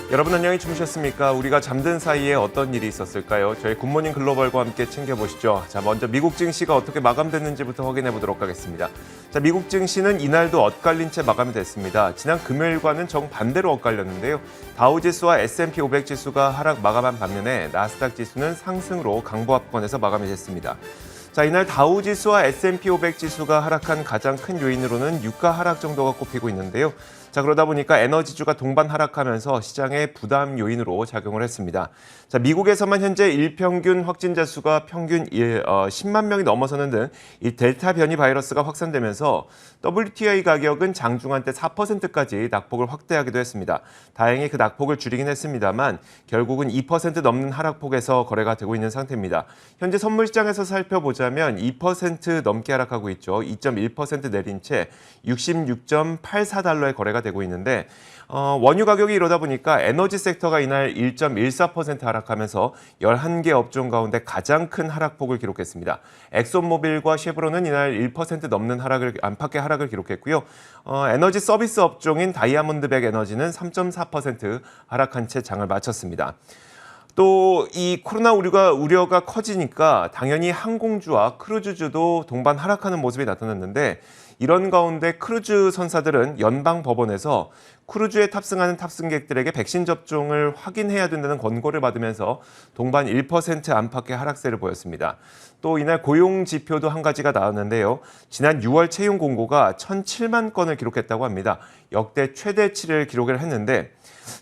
여러분 안녕히 주무셨습니까? 우리가 잠든 사이에 어떤 일이 있었을까요? 저희 굿모닝 글로벌과 함께 챙겨보시죠. 자, 먼저 미국 증시가 어떻게 마감됐는지부터 확인해 보도록 하겠습니다. 자, 미국 증시는 이날도 엇갈린 채 마감이 됐습니다. 지난 금요일과는 정반대로 엇갈렸는데요. 다우지수와 S&P 500 지수가 하락 마감한 반면에 나스닥 지수는 상승으로 강보합권에서 마감이 됐습니다. 자, 이날 다우지수와 S&P 500 지수가 하락한 가장 큰 요인으로는 유가 하락 정도가 꼽히고 있는데요. 자, 그러다 보니까 에너지주가 동반 하락하면서 시장의 부담 요인으로 작용을 했습니다. 자, 미국에서만 현재 일평균 확진자 수가 평균 10만 명이 넘어서는 등 이 델타 변이 바이러스가 확산되면서 WTI 가격은 장중한 때 4%까지 낙폭을 확대하기도 했습니다. 다행히 그 낙폭을 줄이긴 했습니다만 결국은 2% 넘는 하락폭에서 거래가 되고 있는 상태입니다. 현재 선물시장에서 살펴보자면 2% 넘게 하락하고 있죠. 2.1% 내린 채 66.84달러의 거래가 되고 있는데 원유 가격이 이러다 보니까 에너지 섹터가 이날 1.14% 하락하면서 11개 업종 가운데 가장 큰 하락폭을 기록했습니다. 엑소모빌과 쉐브론은 이날 1% 넘는 안팎의 하락을 기록했고요. 에너지 서비스 업종인 다이아몬드백 에너지는 3.4% 하락한 채 장을 마쳤습니다. 또 이 코로나 우려가 커지니까 당연히 항공주와 크루즈주도 동반 하락하는 모습이 나타났는데 이런 가운데 크루즈 선사들은 연방 법원에서 크루즈에 탑승하는 탑승객들에게 백신 접종을 확인해야 된다는 권고를 받으면서 동반 1% 안팎의 하락세를 보였습니다. 또 이날 고용 지표도 한 가지가 나왔는데요. 지난 6월 채용 공고가 1,007만 건을 기록했다고 합니다. 역대 최대치를 기록을 했는데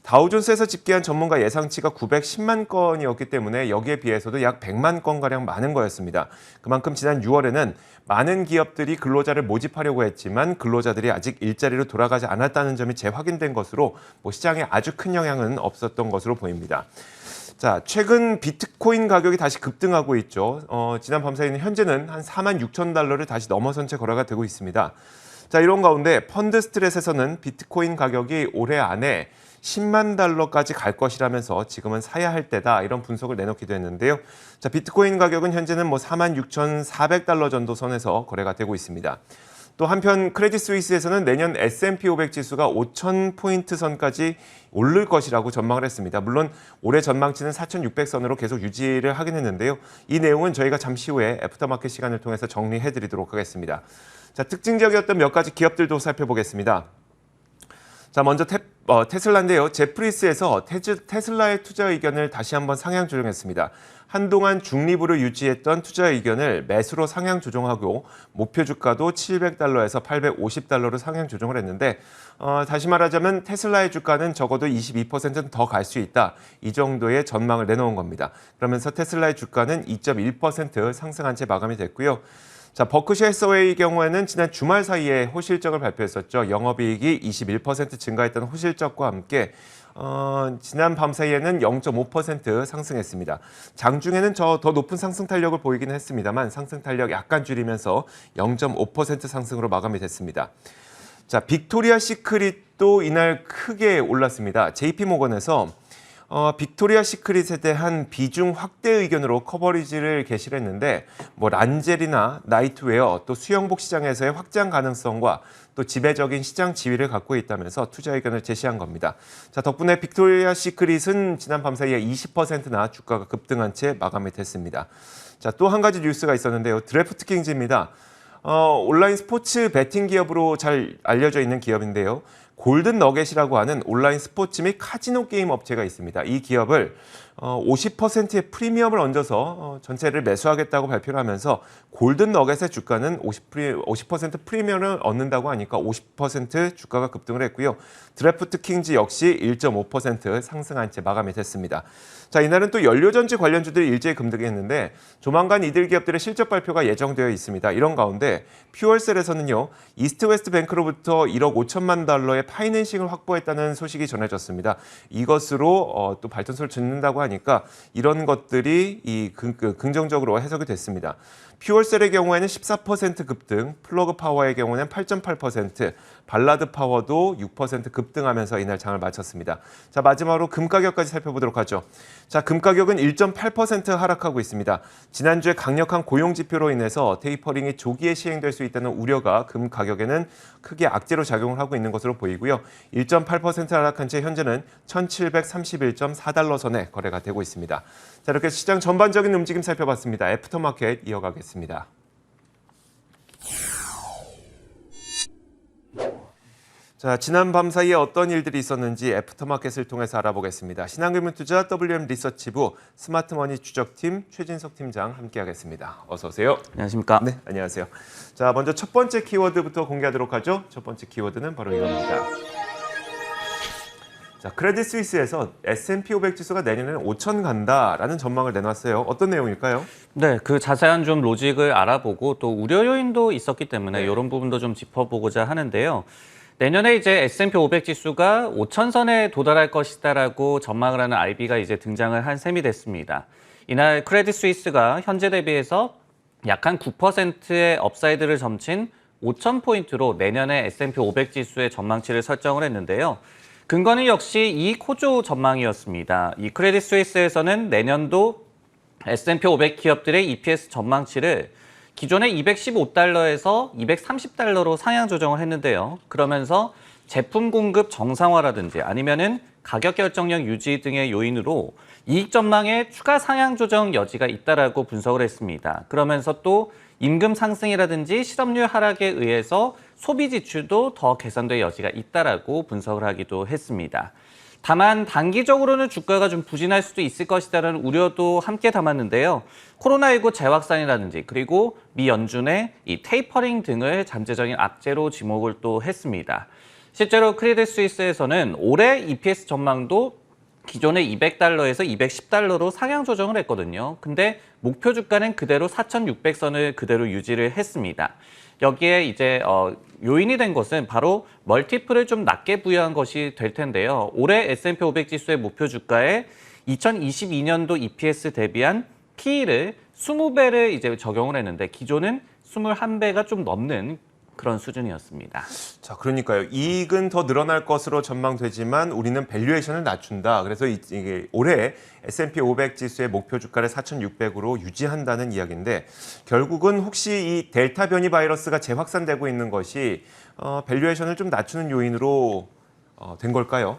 다우존스에서 집계한 전문가 예상치가 910만 건이었기 때문에 여기에 비해서도 약 100만 건가량 많은 거였습니다. 그만큼 지난 6월에는 많은 기업들이 근로자를 모집하려고 했지만 근로자들이 아직 일자리로 돌아가지 않았다는 점이 재확인된 것으로 시장에 아주 큰 영향은 없었던 것으로 보입니다. 자, 최근 비트코인 가격이 다시 급등하고 있죠. 지난 밤사이는 현재는 한 4만 6천 달러를 다시 넘어선 채 거래가 되고 있습니다. 자, 이런 가운데 펀드 스트레스에서는 비트코인 가격이 올해 안에 10만 달러까지 갈 것이라면서 지금은 사야 할 때다 이런 분석을 내놓기도 했는데요. 자, 비트코인 가격은 현재는 46,400달러 정도 선에서 거래가 되고 있습니다. 또 한편 크레딧 스위스에서는 내년 S&P 500 지수가 5,000포인트 선까지 오를 것이라고 전망을 했습니다. 물론 올해 전망치는 4,600선으로 계속 유지를 하긴 했는데요. 이 내용은 저희가 잠시 후에 애프터마켓 시간을 통해서 정리해드리도록 하겠습니다. 자, 특징적이었던 몇 가지 기업들도 살펴보겠습니다. 자, 먼저 테슬라인데요. 제프리스에서 테슬라의 투자 의견을 다시 한번 상향 조정했습니다. 한동안 중립으로 유지했던 투자 의견을 매수로 상향 조정하고 목표 주가도 700달러에서 850달러로 상향 조정을 했는데 다시 말하자면 테슬라의 주가는 적어도 22%는 더 갈 수 있다. 이 정도의 전망을 내놓은 겁니다. 그러면서 테슬라의 주가는 2.1% 상승한 채 마감이 됐고요. 자, 버크셔 해서웨이의 경우에는 지난 주말 사이에 호실적을 발표했었죠. 영업이익이 21% 증가했던 호실적과 함께 지난 밤 사이에는 0.5% 상승했습니다. 장중에는 더 높은 상승 탄력을 보이긴 했습니다만 상승 탄력 약간 줄이면서 0.5% 상승으로 마감이 됐습니다. 자, 빅토리아 시크릿도 이날 크게 올랐습니다. JP모건에서 빅토리아 시크릿에 대한 비중 확대 의견으로 커버리지를 게시를 했는데 란젤이나 나이트웨어 또 수영복 시장에서의 확장 가능성과 또 지배적인 시장 지위를 갖고 있다면서 투자 의견을 제시한 겁니다. 자, 덕분에 빅토리아 시크릿은 지난 밤 사이에 20%나 주가가 급등한 채 마감이 됐습니다. 자, 또 한 가지 뉴스가 있었는데요. 드래프트킹즈입니다. 온라인 스포츠 베팅 기업으로 잘 알려져 있는 기업인데요. 골든 너겟이라고 하는 온라인 스포츠 및 카지노 게임 업체가 있습니다. 이 기업을 50%의 프리미엄을 얹어서 전체를 매수하겠다고 발표를 하면서 골든 너겟의 주가는 50% 프리미엄을 얻는다고 하니까 50% 주가가 급등을 했고요. 드래프트 킹즈 역시 1.5% 상승한 채 마감이 됐습니다. 자, 이날은 또 연료전지 관련주들이 일제히 급등했는데 조만간 이들 기업들의 실적 발표가 예정되어 있습니다. 이런 가운데 퓨얼셀에서는요. 이스트웨스트 뱅크로부터 1억 5천만 달러의 파이낸싱을 확보했다는 소식이 전해졌습니다. 이것으로 또 발전소를 짓는다고 하니까 이런 것들이 긍정적으로 해석이 됐습니다. 퓨얼셀의 경우에는 14% 급등, 플러그 파워의 경우는 8.8%, 발라드 파워도 6% 급등하면서 이날 장을 마쳤습니다. 자, 마지막으로 금 가격까지 살펴보도록 하죠. 자, 금 가격은 1.8% 하락하고 있습니다. 지난주에 강력한 고용 지표로 인해서 테이퍼링이 조기에 시행될 수 있다는 우려가 금 가격에는 크게 악재로 작용을 하고 있는 것으로 보이고요. 1.8% 하락한 채 현재는 1,731.4달러 선에 거래가 되고 있습니다. 자, 이렇게 시장 전반적인 움직임 살펴봤습니다. 애프터마켓 이어가겠습니다. 자, 지난 밤 사이에 어떤 일들이 있었는지 애프터마켓을 통해서 알아보겠습니다. 신한금융투자 WM 리서치부 스마트머니 추적팀 최진석 팀장 함께하겠습니다. 어서 오세요. 안녕하십니까? 네, 안녕하세요. 자, 먼저 첫 번째 키워드부터 공개하도록 하죠. 첫 번째 키워드는 바로 이겁니다. 자, 크레딧 스위스에서 S&P 500 지수가 내년에는 5천 간다라는 전망을 내놨어요. 어떤 내용일까요? 네, 그 자세한 좀 로직을 알아보고 또 우려 요인도 있었기 때문에 네. 이런 부분도 좀 짚어보고자 하는데요. 내년에 이제 S&P 500 지수가 5,000선에 도달할 것이다라고 전망을 하는 IB가 이제 등장을 한 셈이 됐습니다. 이날 크레딧 스위스가 현재 대비해서 약 한 9%의 업사이드를 점친 5,000포인트로 내년에 S&P 500 지수의 전망치를 설정을 했는데요. 근거는 역시 이 코조 전망이었습니다. 이 크레딧 스위스에서는 내년도 S&P 500 기업들의 EPS 전망치를 기존의 215달러에서 230달러로 상향 조정을 했는데요. 그러면서 제품 공급 정상화라든지 아니면은 가격 결정력 유지 등의 요인으로 이익 전망에 추가 상향 조정 여지가 있다라고 분석을 했습니다. 그러면서 또 임금 상승이라든지 실업률 하락에 의해서 소비 지출도 더 개선될 여지가 있다라고 분석을 하기도 했습니다. 다만 단기적으로는 주가가 좀 부진할 수도 있을 것이라는 우려도 함께 담았는데요. 코로나19 재확산이라든지 그리고 미 연준의 이 테이퍼링 등을 잠재적인 악재로 지목을 또 했습니다. 실제로 크레딧 스위스에서는 올해 EPS 전망도 기존의 200달러에서 210달러로 상향 조정을 했거든요. 근데 목표 주가는 그대로 4,600선을 그대로 유지를 했습니다. 여기에 이제 요인이 된 것은 바로 멀티플을 좀 낮게 부여한 것이 될 텐데요. 올해 S&P 500 지수의 목표 주가에 2022년도 EPS 대비한 PE를 20배를 이제 적용을 했는데 기존은 21배가 좀 넘는 그런 수준이었습니다. 자, 그러니까요. 이익은 더 늘어날 것으로 전망되지만 우리는 밸류에이션을 낮춘다. 그래서 이게 올해 S&P 500 지수의 목표 주가를 4,600으로 유지한다는 이야기인데 결국은 혹시 이 델타 변이 바이러스가 재확산되고 있는 것이 밸류에이션을 좀 낮추는 요인으로 된 걸까요?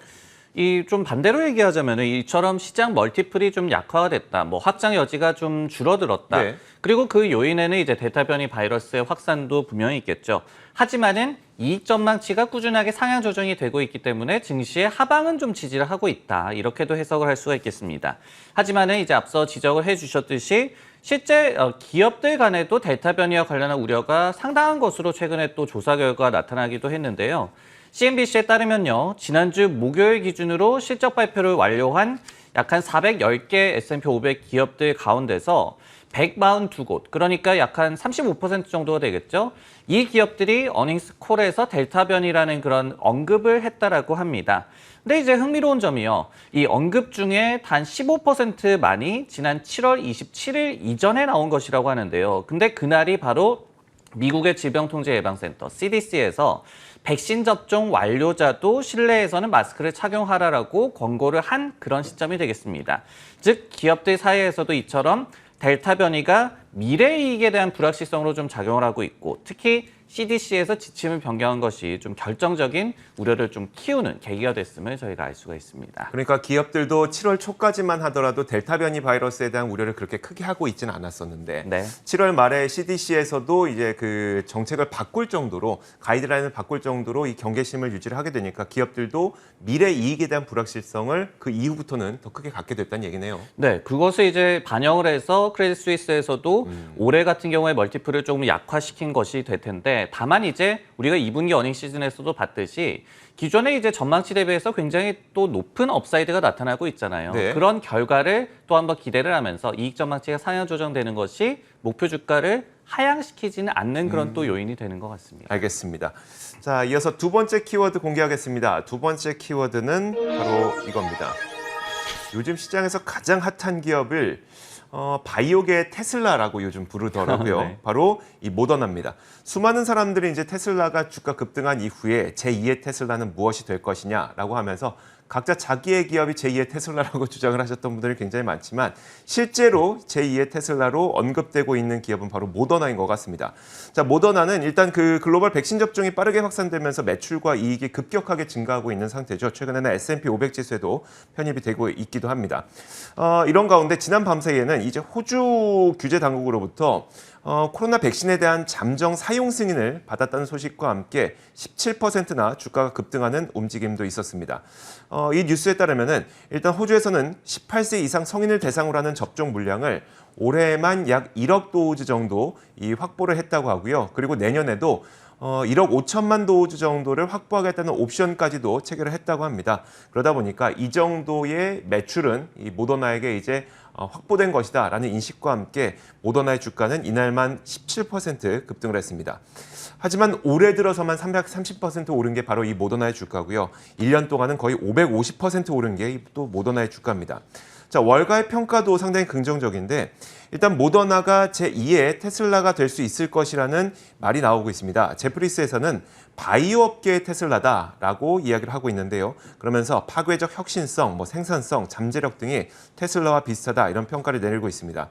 이 좀 반대로 얘기하자면 이처럼 시장 멀티플이 좀 약화가 됐다. 뭐 확장 여지가 좀 줄어들었다. 네. 그리고 그 요인에는 이제 델타 변이 바이러스의 확산도 분명히 있겠죠. 하지만은 이익 전망치가 꾸준하게 상향 조정이 되고 있기 때문에 증시의 하방은 좀 지지를 하고 있다. 이렇게도 해석을 할 수가 있겠습니다. 하지만은 이제 앞서 지적을 해주셨듯이 실제 기업들 간에도 델타 변이와 관련한 우려가 상당한 것으로 최근에 또 조사 결과가 나타나기도 했는데요. CNBC에 따르면요, 지난주 목요일 기준으로 실적 발표를 완료한 약 한 410개 S&P 500 기업들 가운데서 142곳, 그러니까 약 한 35% 정도가 되겠죠. 이 기업들이 어닝스 콜에서 델타 변이라는 그런 언급을 했다라고 합니다. 근데 이제 흥미로운 점이요, 이 언급 중에 단 15%만이 지난 7월 27일 이전에 나온 것이라고 하는데요. 근데 그날이 바로 미국의 질병통제예방센터 CDC에서 백신 접종 완료자도 실내에서는 마스크를 착용하라라고 권고를 한 그런 시점이 되겠습니다. 즉 기업들 사이에서도 이처럼 델타 변이가 미래 이익에 대한 불확실성으로 좀 작용을 하고 있고 특히 CDC에서 지침을 변경한 것이 좀 결정적인 우려를 좀 키우는 계기가 됐음을 저희가 알 수가 있습니다. 그러니까 기업들도 7월 초까지만 하더라도 델타 변이 바이러스에 대한 우려를 그렇게 크게 하고 있지는 않았었는데 네. 7월 말에 CDC에서도 이제 그 정책을 바꿀 정도로 가이드라인을 바꿀 정도로 이 경계심을 유지를 하게 되니까 기업들도 미래 이익에 대한 불확실성을 그 이후부터는 더 크게 갖게 됐다는 얘기네요. 네, 그것을 이제 반영을 해서 크레딧 스위스에서도 올해 같은 경우에 멀티플을 조금 약화시킨 것이 될 텐데 다만 이제 우리가 2분기 어닝 시즌에서도 봤듯이 기존에 이제 전망치 대비해서 굉장히 또 높은 업사이드가 나타나고 있잖아요. 네. 그런 결과를 또 한번 기대를 하면서 이익 전망치가 상향 조정되는 것이 목표 주가를 하향시키지는 않는 그런 또 요인이 되는 것 같습니다. 알겠습니다. 자, 이어서 두 번째 키워드 공개하겠습니다. 두 번째 키워드는 바로 이겁니다. 요즘 시장에서 가장 핫한 기업을 바이오계 테슬라라고 요즘 부르더라고요. 네. 바로 이 모더나입니다. 수많은 사람들이 이제 테슬라가 주가 급등한 이후에 제2의 테슬라는 무엇이 될 것이냐라고 하면서 각자 자기의 기업이 제2의 테슬라라고 주장을 하셨던 분들이 굉장히 많지만 실제로 제2의 테슬라로 언급되고 있는 기업은 바로 모더나인 것 같습니다. 자, 모더나는 일단 그 글로벌 백신 접종이 빠르게 확산되면서 매출과 이익이 급격하게 증가하고 있는 상태죠. 최근에는 S&P 500 지수에도 편입이 되고 있기도 합니다. 이런 가운데 지난 밤사이에는 이제 호주 규제 당국으로부터 코로나 백신에 대한 잠정 사용 승인을 받았다는 소식과 함께 17%나 주가가 급등하는 움직임도 있었습니다. 이 뉴스에 따르면은 일단 호주에서는 18세 이상 성인을 대상으로 하는 접종 물량을 올해만 약 1억 도즈 정도 확보를 했다고 하고요. 그리고 내년에도 1억 5천만 도즈 정도를 확보하겠다는 옵션까지도 체결을 했다고 합니다. 그러다 보니까 이 정도의 매출은 이 모더나에게 이제 확보된 것이다라는 인식과 함께 모더나의 주가는 이날만 17% 급등을 했습니다. 하지만 올해 들어서만 330% 오른 게 바로 이 모더나의 주가고요. 1년 동안은 거의 550% 오른 게 또 모더나의 주가입니다. 자, 월가의 평가도 상당히 긍정적인데 일단 모더나가 제2의 테슬라가 될 수 있을 것이라는 말이 나오고 있습니다. 제프리스에서는 바이오 업계의 테슬라다라고 이야기를 하고 있는데요. 그러면서 파괴적 혁신성, 생산성, 잠재력 등이 테슬라와 비슷하다 이런 평가를 내리고 있습니다.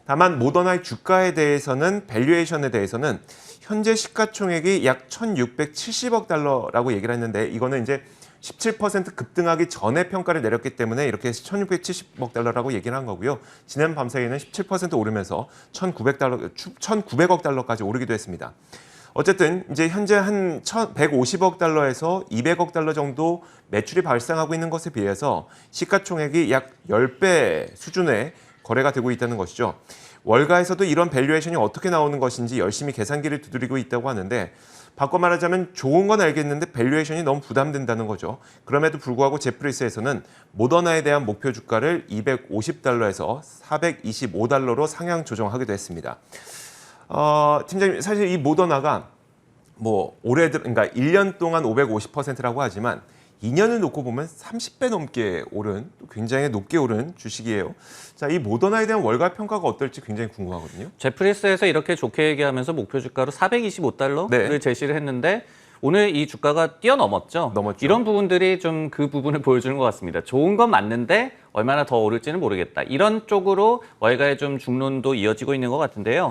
다만 모더나의 주가에 대해서는 밸류에이션에 대해서는 현재 시가총액이 약 1,670억 달러라고 얘기를 했는데 이거는 이제 17% 급등하기 전에 평가를 내렸기 때문에 이렇게 해서 1,670억 달러라고 얘기를 한 거고요. 지난 밤사이에는 17% 오르면서 1,900억 달러까지 오르기도 했습니다. 어쨌든 이제 현재 한 150억 달러에서 200억 달러 정도 매출이 발생하고 있는 것에 비해서 시가총액이 약 10배 수준의 거래가 되고 있다는 것이죠. 월가에서도 이런 밸류에이션이 어떻게 나오는 것인지 열심히 계산기를 두드리고 있다고 하는데 바꿔 말하자면 좋은 건 알겠는데 밸류에이션이 너무 부담된다는 거죠. 그럼에도 불구하고 제프리스에서는 모더나에 대한 목표 주가를 250달러에서 425달러로 상향 조정하기도 했습니다. 팀장님, 사실 이 모더나가 그러니까 1년 동안 550%라고 하지만 2년을 놓고 보면 30배 넘게 오른, 굉장히 높게 오른 주식이에요. 자, 이 모더나에 대한 월가 평가가 어떨지 굉장히 궁금하거든요. 제프리스에서 이렇게 좋게 얘기하면서 목표 주가로 425달러를 네. 제시를 했는데 오늘 이 주가가 뛰어넘었죠. 넘었죠. 이런 부분들이 좀 그 부분을 보여주는 것 같습니다. 좋은 건 맞는데 얼마나 더 오를지는 모르겠다. 이런 쪽으로 월가의 좀 중론도 이어지고 있는 것 같은데요.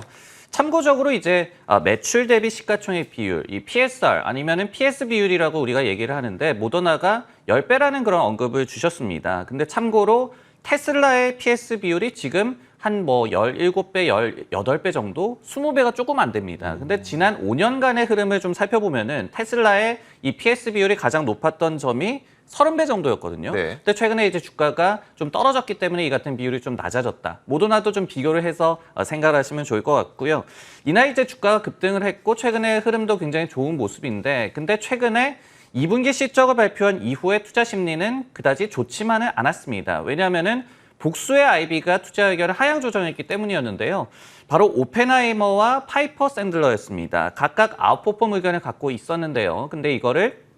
참고적으로 이제 매출 대비 시가총액 비율, 이 PSR 아니면은 PS 비율이라고 우리가 얘기를 하는데 모더나가 10배라는 그런 언급을 주셨습니다. 근데 참고로 테슬라의 PS 비율이 지금 한 17배, 18배 정도? 20배가 조금 안 됩니다. 근데 지난 5년간의 흐름을 좀 살펴보면은 테슬라의 이 PS 비율이 가장 높았던 점이 30배 정도였거든요. 네. 근데 최근에 이제 주가가 좀 떨어졌기 때문에 이 같은 비율이 좀 낮아졌다. 모더나도 좀 비교를 해서 생각을 하시면 좋을 것 같고요. 이날 이제 주가가 급등을 했고 최근에 흐름도 굉장히 좋은 모습인데 근데 최근에 2분기 실적을 발표한 이후의 투자 심리는 그다지 좋지만은 않았습니다. 왜냐하면은 복수의 IB가 투자 의견을 하향 조정했기 때문이었는데요. 바로 오펜하이머와 파이퍼 샌들러였습니다. 각각 아웃퍼폼 의견을 갖고 있었는데요. 근데 이거를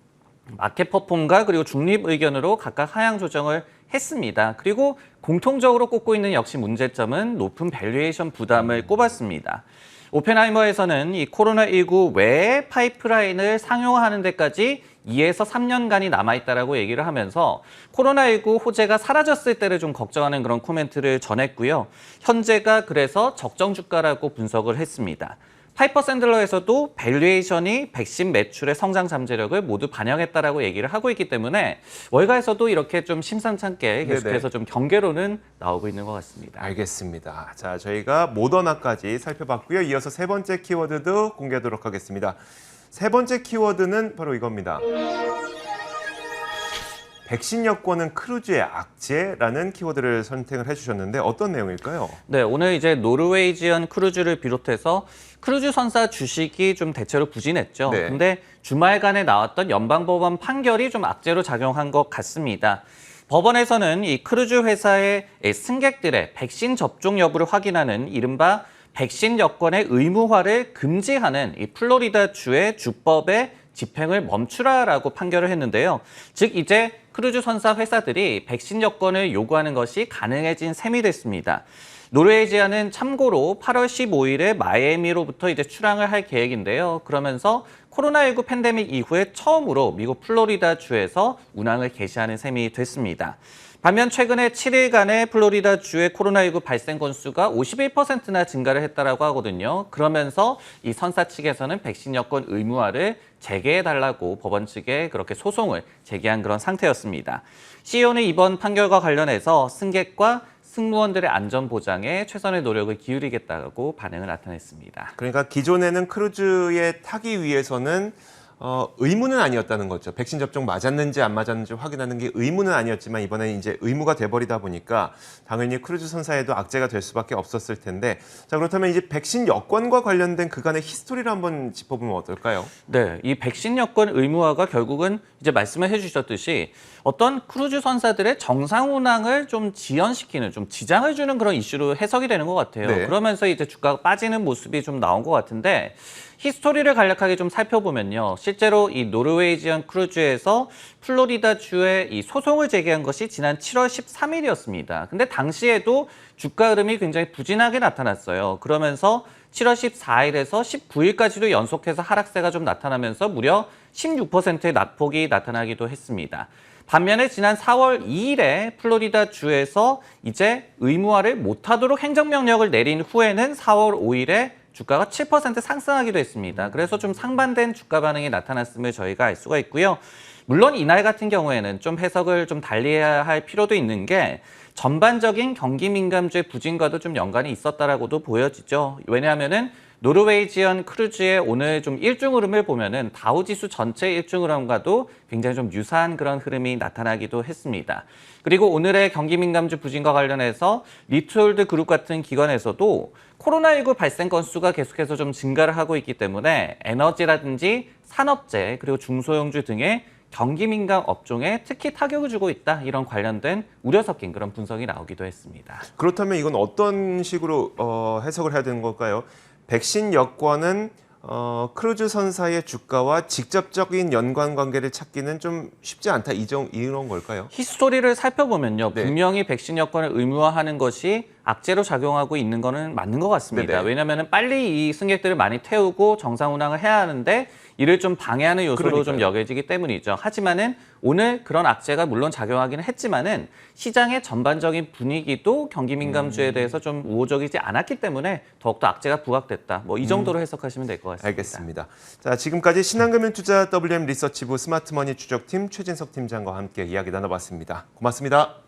마켓 퍼폼과 그리고 중립 의견으로 각각 하향 조정을 했습니다. 그리고 공통적으로 꼽고 있는 역시 문제점은 높은 밸류에이션 부담을 꼽았습니다. 오펜하이머에서는 이 코로나19 외에 파이프라인을 상용화하는 데까지 2에서 3년간이 남아있다라고 얘기를 하면서 코로나19 호재가 사라졌을 때를 좀 걱정하는 그런 코멘트를 전했고요. 현재가 그래서 적정 주가라고 분석을 했습니다. 파이퍼 샌들러에서도 밸류에이션이 백신 매출의 성장 잠재력을 모두 반영했다라고 얘기를 하고 있기 때문에 월가에서도 이렇게 좀 심상찮게 계속해서 좀 경계로는 나오고 있는 것 같습니다. 알겠습니다. 자, 저희가 모더나까지 살펴봤고요. 이어서 세 번째 키워드도 공개하도록 하겠습니다. 세 번째 키워드는 바로 이겁니다. 백신 여권은 크루즈의 악재라는 키워드를 선택을 해주셨는데 어떤 내용일까요? 네, 오늘 이제 노르웨이지언 크루즈를 비롯해서 크루즈 선사 주식이 좀 대체로 부진했죠. 네. 근데 주말간에 나왔던 연방법원 판결이 좀 악재로 작용한 것 같습니다. 법원에서는 이 크루즈 회사의 승객들의 백신 접종 여부를 확인하는 이른바 백신 여권의 의무화를 금지하는 이 플로리다 주의 주법의 집행을 멈추라라고 판결을 했는데요. 즉 이제 크루즈 선사 회사들이 백신 여권을 요구하는 것이 가능해진 셈이 됐습니다. 노르웨이지아는 참고로 8월 15일에 마이애미로부터 이제 출항을 할 계획인데요. 그러면서 코로나19 팬데믹 이후에 처음으로 미국 플로리다 주에서 운항을 개시하는 셈이 됐습니다. 반면 최근에 7일간의 플로리다 주의 코로나19 발생 건수가 51%나 증가를 했다라고 하거든요. 그러면서 이 선사 측에서는 백신 여권 의무화를 재개해달라고 법원 측에 그렇게 소송을 제기한 그런 상태였습니다. CEO는 이번 판결과 관련해서 승객과 승무원들의 안전 보장에 최선의 노력을 기울이겠다고 반응을 나타냈습니다. 그러니까 기존에는 크루즈에 타기 위해서는 의무는 아니었다는 거죠. 백신 접종 맞았는지 안 맞았는지 확인하는 게 의무는 아니었지만 이번에는 이제 의무가 돼버리다 보니까 당연히 크루즈 선사에도 악재가 될 수밖에 없었을 텐데, 자, 그렇다면 이제 백신 여권과 관련된 그간의 히스토리를 한번 짚어보면 어떨까요? 네, 이 백신 여권 의무화가 결국은 이제 말씀을 해주셨듯이 어떤 크루즈 선사들의 정상 운항을 좀 지연시키는, 좀 지장을 주는 그런 이슈로 해석이 되는 것 같아요. 네. 그러면서 이제 주가가 빠지는 모습이 좀 나온 것 같은데, 히스토리를 간략하게 좀 살펴보면요. 실제로 이 노르웨이지언 크루즈에서 플로리다 주에 이 소송을 제기한 것이 지난 7월 13일이었습니다. 근데 당시에도 주가 흐름이 굉장히 부진하게 나타났어요. 그러면서 7월 14일에서 19일까지도 연속해서 하락세가 좀 나타나면서 무려 16%의 낙폭이 나타나기도 했습니다. 반면에 지난 4월 2일에 플로리다 주에서 이제 의무화를 못하도록 행정명령을 내린 후에는 4월 5일에 주가가 7% 상승하기도 했습니다. 그래서 좀 상반된 주가 반응이 나타났음을 저희가 알 수가 있고요. 물론 이날 같은 경우에는 좀 해석을 좀 달리해야 할 필요도 있는 게 전반적인 경기 민감주의 부진과도 좀 연관이 있었다라고도 보여지죠. 왜냐하면은 노르웨이지언 크루즈의 오늘 좀 일중 흐름을 보면은 다우지수 전체 일중 흐름과도 굉장히 좀 유사한 그런 흐름이 나타나기도 했습니다. 그리고 오늘의 경기 민감주 부진과 관련해서 리트홀드 그룹 같은 기관에서도 코로나19 발생 건수가 계속해서 좀 증가를 하고 있기 때문에 에너지라든지 산업재 그리고 중소형주 등의 경기 민감 업종에 특히 타격을 주고 있다, 이런 관련된 우려 섞인 그런 분석이 나오기도 했습니다. 그렇다면 이건 어떤 식으로 해석을 해야 되는 걸까요? 백신 여권은 크루즈 선사의 주가와 직접적인 연관 관계를 찾기는 좀 쉽지 않다, 이런 걸까요? 히스토리를 살펴보면요. 네. 분명히 백신 여권을 의무화하는 것이 악재로 작용하고 있는 거는 맞는 것 같습니다. 네네. 왜냐하면 빨리 이 승객들을 많이 태우고 정상 운항을 해야 하는데 이를 좀 방해하는 요소로 좀 그러니까요. 여겨지기 때문이죠. 하지만은 오늘 그런 악재가 물론 작용하기는 했지만은 시장의 전반적인 분위기도 경기 민감주에 대해서 좀 우호적이지 않았기 때문에 더욱더 악재가 부각됐다. 뭐 이 정도로 해석하시면 될 것 같습니다. 알겠습니다. 자, 지금까지 신한금융투자 WM 리서치부 스마트머니 추적팀 최진석 팀장과 함께 이야기 나눠봤습니다. 고맙습니다.